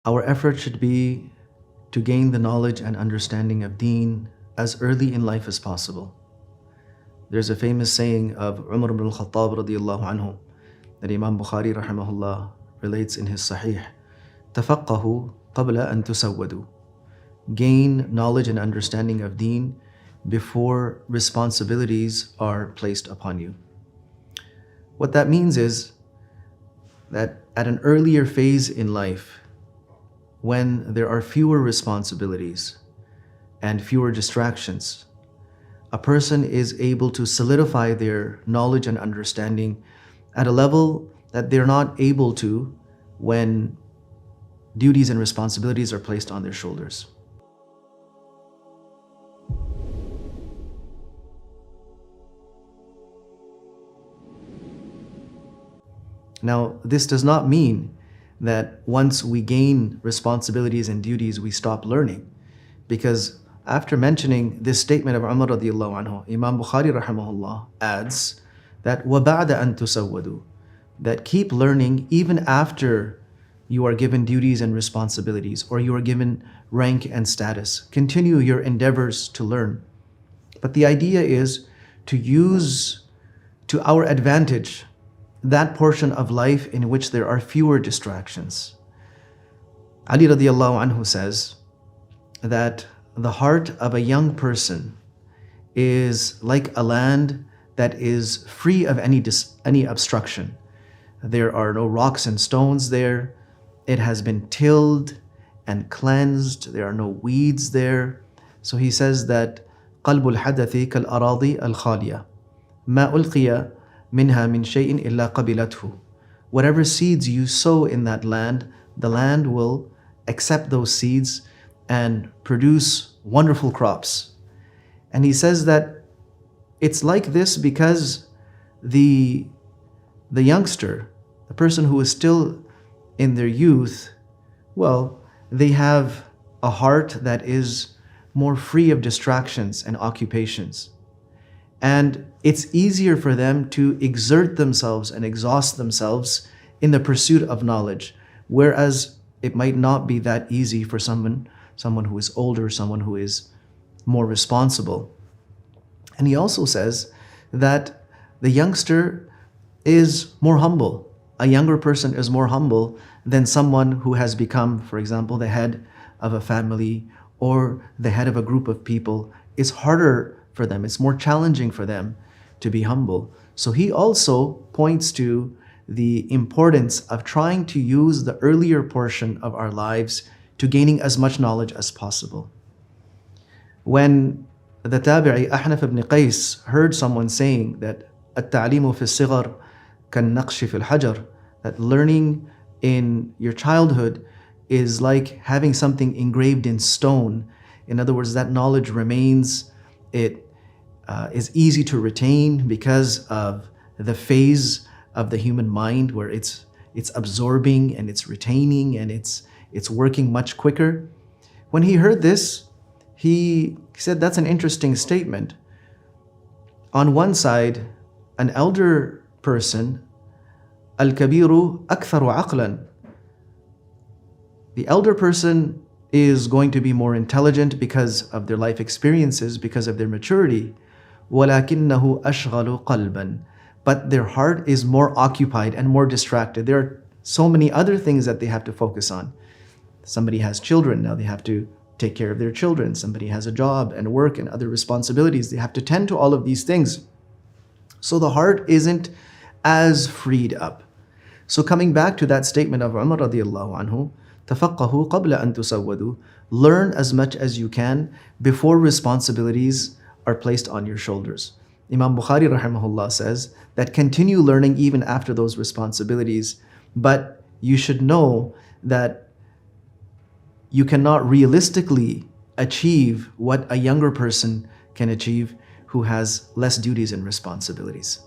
Our effort should be to gain the knowledge and understanding of Deen as early in life as possible. There's a famous saying of Umar ibn al-Khattab radiyallahu anhu that Imam Bukhari rahimahullah relates in his Sahih. تَفَقَّهُ قَبْلَ أَن تُسَوَّدُوا. Gain knowledge and understanding of Deen before responsibilities are placed upon you. What that means is that at an earlier phase in life, when there are fewer responsibilities and fewer distractions, a person is able to solidify their knowledge and understanding at a level that they're not able to when duties and responsibilities are placed on their shoulders. Now, this does not mean that once we gain responsibilities and duties, we stop learning. Because after mentioning this statement of Umar radiallahu anhu, Imam Bukhari rahimahullah adds that وَبَعْدَ أَن تُسَوَّدُوا, that keep learning even after you are given duties and responsibilities, or you are given rank and status. Continue your endeavors to learn. But the idea is to use to our advantage that portion of life in which there are fewer distractions. Ali radiallahu anhu says that the heart of a young person is like a land that is free of any obstruction. There are no rocks and stones there. It has been tilled and cleansed. There are no weeds there. So he says that قلب الحدث كالأراضي الخالية ما ألقي منها من شيء إلا قبلته. Whatever seeds you sow in that land, the land will accept those seeds and produce wonderful crops. And he says that it's like this because the youngster, the person who is still in their youth, well, they have a heart that is more free of distractions and occupations. And it's easier for them to exert themselves and exhaust themselves in the pursuit of knowledge, whereas it might not be that easy for someone who is older, someone who is more responsible. And he also says that the youngster is more humble. A younger person is more humble than someone who has become, for example, the head of a family or the head of a group of people. It's harder for them, it's more challenging for them to be humble. So he also points to the importance of trying to use the earlier portion of our lives to gaining as much knowledge as possible. When the Tabi'i Ahnaf ibn Qais heard someone saying that التعليم في الصغر كالنقش في الحجر, that learning in your childhood is like having something engraved in stone. In other words, that knowledge remains. It is easy to retain because of the phase of the human mind where it's absorbing and it's retaining and it's working much quicker. When he heard this, he said, that's an interesting statement. On one side, an elder person, al-kabiru aktharu aqlan, the elder person is going to be more intelligent because of their life experiences, because of their maturity. وَلَكِنَّهُ أَشْغَلُ قَلْبًا, but their heart is more occupied and more distracted. There are so many other things that they have to focus on. Somebody has children, now they have to take care of their children. Somebody has a job and work and other responsibilities. They have to tend to all of these things. So the heart isn't as freed up. So coming back to that statement of Umar radiallahu anhu, تَفَقَّهُ قَبْلَ أَن تُسَوَّدُوا, learn as much as you can before responsibilities are placed on your shoulders. Imam Bukhari rahimahullah says that continue learning even after those responsibilities, but you should know that you cannot realistically achieve what a younger person can achieve who has less duties and responsibilities.